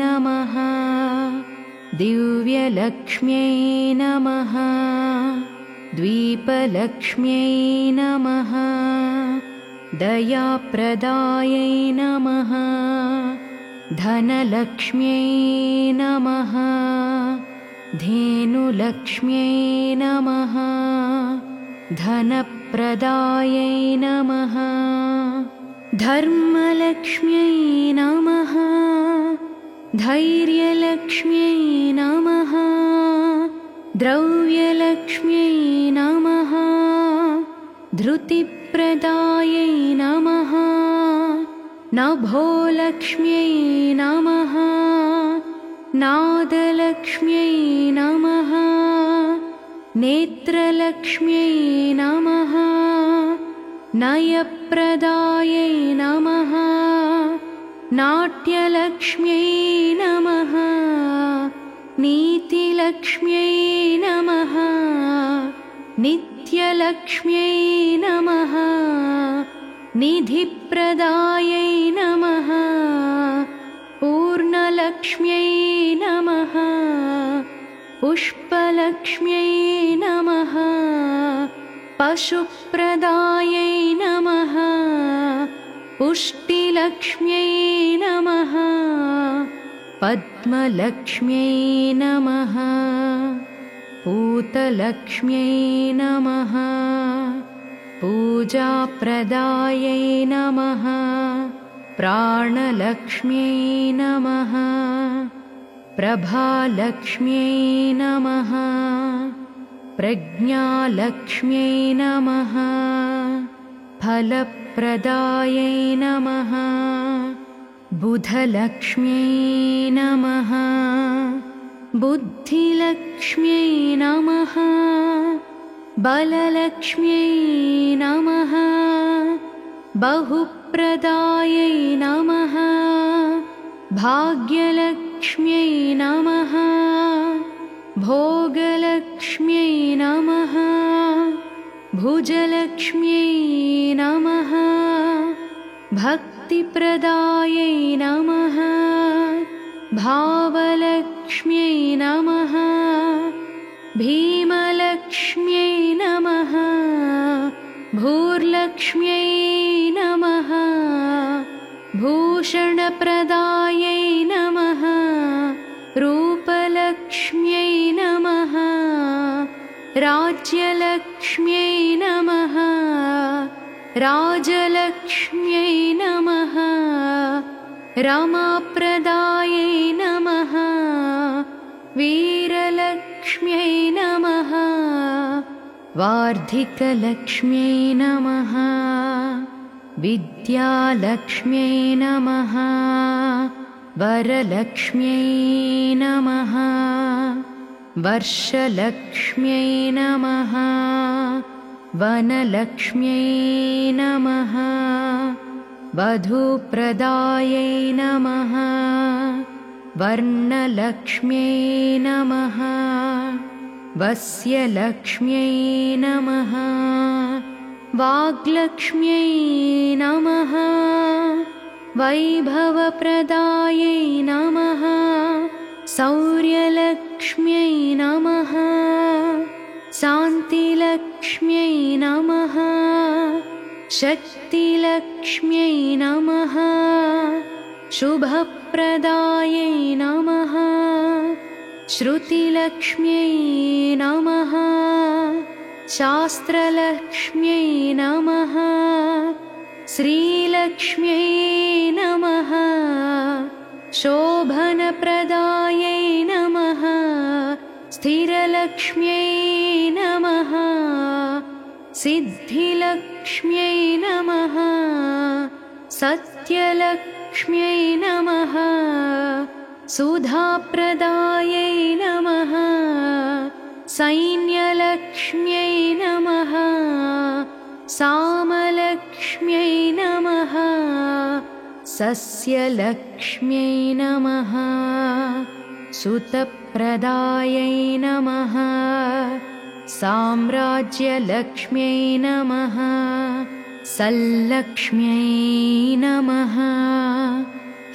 नमः दिव्यलक्ष्म्यै नमः द्वीपलक्ष्म्यै नमः दयाप्रदायै नमः धनलक्ष्म्यै नमः धेनुलक्ष्म्यै नमः धनप्रदायै नमः धर्मलक्ष्म्यै नमः धैर्यलक्ष्म्यै नमः द्रव्यलक्ष्म्यै नमः धृतिप्रदायै नमः नभोलक्ष्म्यै नमः नादलक्ष्म्यै नमः नेत्रलक्ष्म्यै नमः नयप्रदायै नमः नाट्यलक्ष्म्यै नमः नीतिलक्ष्म्यै नमः नित्यलक्ष्म्यै नमः निधिप्रदायै नमः पूर्णलक्ष्म्यै नमः पुष्पलक्ष्म्यै नमः पशुप्रदायै नमः पुष्टिलक्ष्म्यै नमः पद्मलक्ष्म्यै नमः पूतलक्ष्म्यै नमः पूजाप्रदायै नमः प्राणलक्ष्म्यै नमः प्रभालक्ष्म्यै नमः प्रज्ञालक्ष्म्यै नमः फलप्रदायै नमः बुधलक्ष्म्यै नमः बुद्धिलक्ष्म्यै नमः बललक्ष्म्यै नमः बहुप्रदायै नमः भाग्यलक्ष्म्यै नमः भोगलक्ष्म्यै नमः भुजलक्ष्म्यै नमः भक्त भक्तिप्रदायै नमः भावलक्ष्म्यै नमः भीमलक्ष्म्यै नमः भूर्लक्ष्म्यै नमः भूषणप्रदायै नमः रूपलक्ष्म्यै नमः राज्यलक्ष्म्यै नमः राजलक्ष्म्यै नमः रमाप्रदायै नमः वीरलक्ष्म्यै नमः वार्धिकलक्ष्म्यै नमः विद्यालक्ष्म्यै नमः वरलक्ष्म्यै नमः वर्षलक्ष्म्यै नमः वनलक्ष्म्यै नमः वधूप्रदायै नमः वर्णलक्ष्म्यै नमः वस्यलक्ष्म्यै नमः वाग्लक्ष्म्यै नमः वैभवप्रदायै नमः शौर्यलक्ष्म्यै नमः शान्तिलक्ष्म्यै नमः शक्तिलक्ष्म्यै नमः शुभप्रदायै नमः श्रुतिलक्ष्म्यै नमः शास्त्रलक्ष्म्यै नमः श्रीलक्ष्म्यै नमः शोभनप्रदायै नमः स्थिरलक्ष्म्यै नमः सिद्धिलक्ष्म्यै नमः सत्यलक्ष्म्यै नमः सुधाप्रदायै नमः सैन्यलक्ष्म्यै नमः सामलक्ष्म्यै नमः सस्यलक्ष्म्यै नमः सुतप्रदायै नमः साम्राज्यलक्ष्म्यै नमः सल्लक्ष्म्यै नमः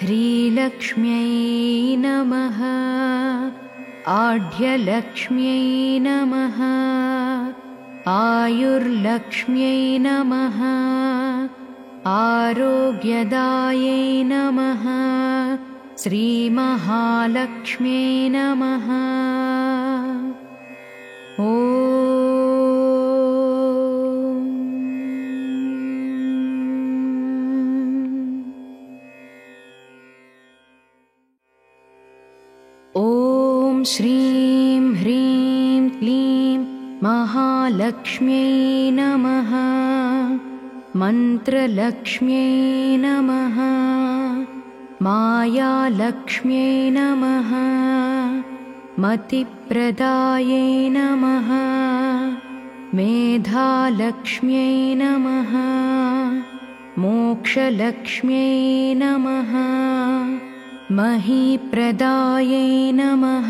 ह्रीलक्ष्म्यै नमः आढ्यलक्ष्म्यै नमः आयुर्लक्ष्म्यै नमः आरोग्यदायै नमः श्रीमहालक्ष्म्यै नमः ॐ श्रीं ह्रीं क्लीं महालक्ष्म्यै नमः मन्त्रलक्ष्म्यै नमः मायालक्ष्म्यै नमः मतिप्रदायै नमः मेधालक्ष्म्यै नमः मोक्षलक्ष्म्यै नमः महीप्रदायै नमः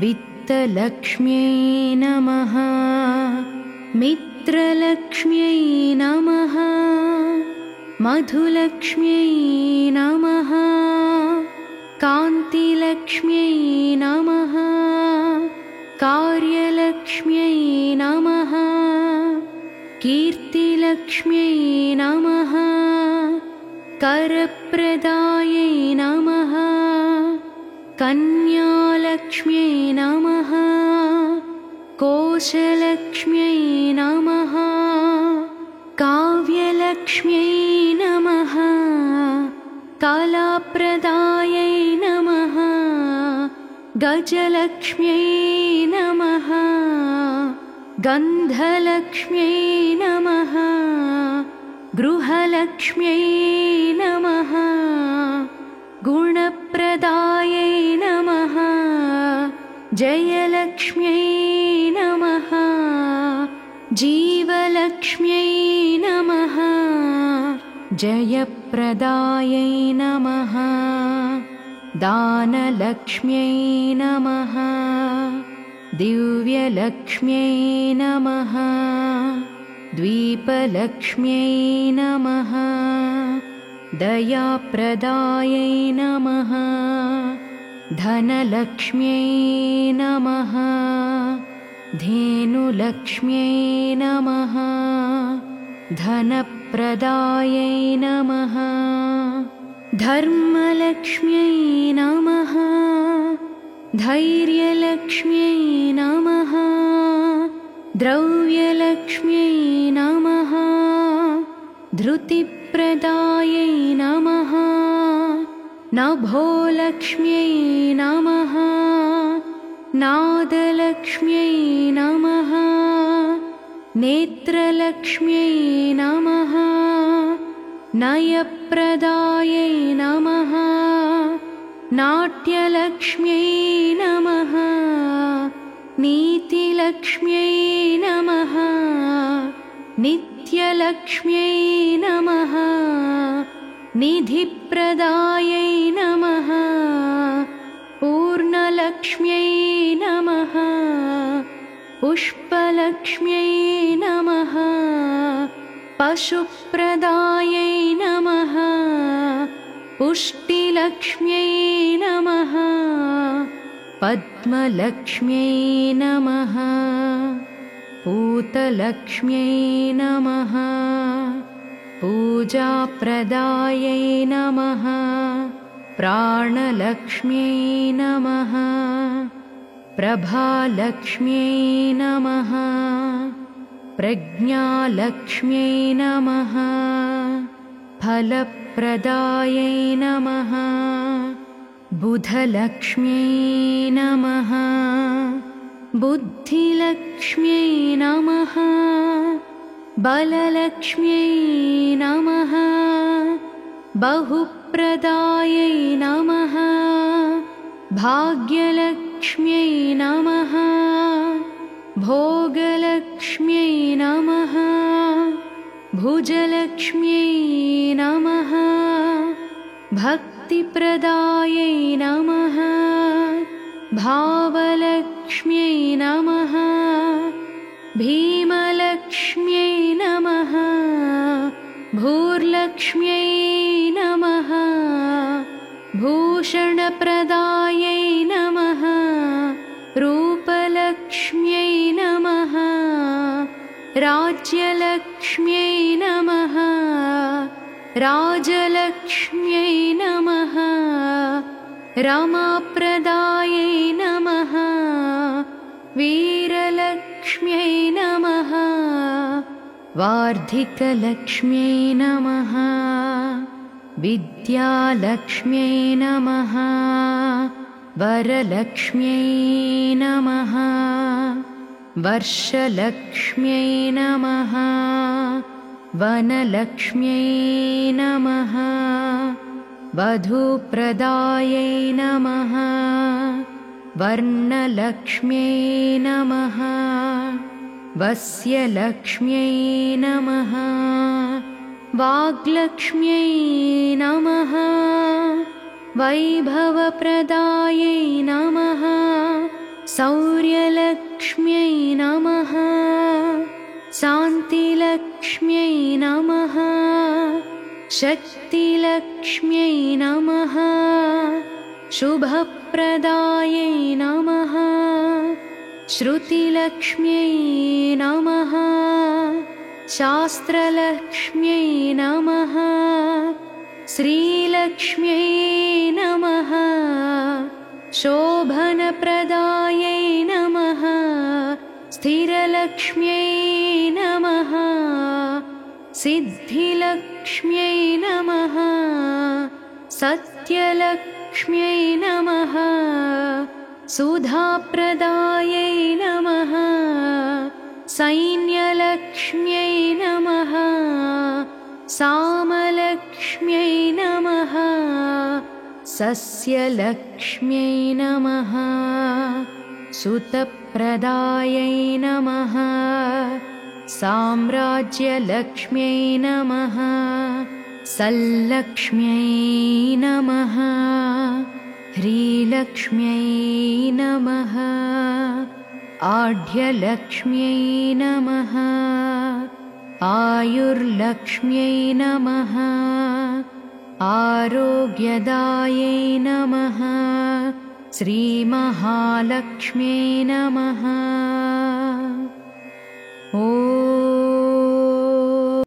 वित्तलक्ष्म्यै नमः मित्रलक्ष्म्यै नमः मधुलक्ष्म्यै नमः कान्तिलक्ष्म्यै नमः कार्यलक्ष्म्यै नमः कीर्तिलक्ष्म्यै नमः करप्रदायै नमः कन्यालक्ष्म्यै नमः कोशलक्ष्म्यै नमः काव्यलक्ष्म्यै नमः कलाप्रदायै नमः गजलक्ष्म्यै नमः गन्धलक्ष्म्यै नमः गृहलक्ष्म्यै नमः गुणप्रदायै नमः जयलक्ष्म्यै नमः जीवलक्ष्म्यै नमः जयप्रदायै नमः दानलक्ष्म्यै नमः दिव्यलक्ष्म्यै नमः द्वीपलक्ष्म्यै नमः दयाप्रदायै नमः धनलक्ष्म्यै नमः धेनुलक्ष्म्यै नमः धनप्रदायै नमः धर्मलक्ष्म्यै नमः धैर्यलक्ष्म्यै नमः द्रव्यलक्ष्म्यै नमः धृतिप्रदायै नमः नभोलक्ष्म्यै नमः नादलक्ष्म्यै नमः नेत्रलक्ष्म्यै नमः नयप्रदायै नमः नाट्यलक्ष्म्यै नमः नीतिलक्ष्म्यै नमः नित्यलक्ष्म्यै नमः निधिप्रदायै नमः पूर्णलक्ष्म्यै नमः पुष्पलक्ष्म्यै नमः पशुप्रदायै नमः पुष्टिलक्ष्म्यै नमः पद्मलक्ष्म्यै नमः पूतलक्ष्म्यै नमः पूजाप्रदायै नमः प्राणलक्ष्म्यै नमः प्रभालक्ष्म्यै नमः प्रज्ञालक्ष्म्यै नमः फलप्रदायै नमः बुधलक्ष्म्यै नमः बुद्धिलक्ष्म्यै नमः बललक्ष्म्यै नमः बहुप्रदायै नमः भाग्यलक्ष्म्यै नमः भोगलक्ष्म्यै नमः भुजलक्ष्म्यै नमः भक्तिप्रदायै नमः भावलक्ष्म्यै नमः भीमलक्ष्म्यै नमः भूर्लक्ष्म्यै नमः भूषणप्रदायै नमः रूपलक्ष्म्यै नमः राज्यलक्ष्म्यै नमः राजलक्ष्म्यै नमः रमाप्रदायै नमः वीरलक्ष्म्यै नमः वार्धिकलक्ष्म्यै नमः विद्यालक्ष्म्यै नमः वरलक्ष्म्यै नमः वर्षलक्ष्म्यै नमः वनलक्ष्म्यै नमः वधूप्रदायै नमः वर्णलक्ष्म्यै नमः वस्यलक्ष्म्यै नमः वाग्लक्ष्म्यै नमः वैभवप्रदायै नमः शौर्यलक्ष्म्यै नमः शान्तिलक्ष्म्यै नमः शक्तिलक्ष्म्यै नमः शुभप्रदायै नमः श्रुतिलक्ष्म्यै नमः शास्त्रलक्ष्म्यै नमः श्रीलक्ष्म्यै नमः शोभनप्रदायै नमः स्थिरलक्ष्म्यै नमः सिद्धिलक्ष्म्यै नमः सत्यलक्ष्म्यै नमः सुधाप्रदायै नमः सैन्यलक्ष्म्यै नमः सामलक्ष्म्यै नमः सस्यलक्ष्म्यै नमः सुतप्रदायै नमः साम्राज्यलक्ष्म्यै नमः सल्लक्ष्म्यै नमः ह्रीलक्ष्म्यै नमः आढ्यलक्ष्म्यै नमः आयुर्लक्ष्म्यै नमः आरोग्यदायै नमः श्रीमहालक्ष्म्यै नमः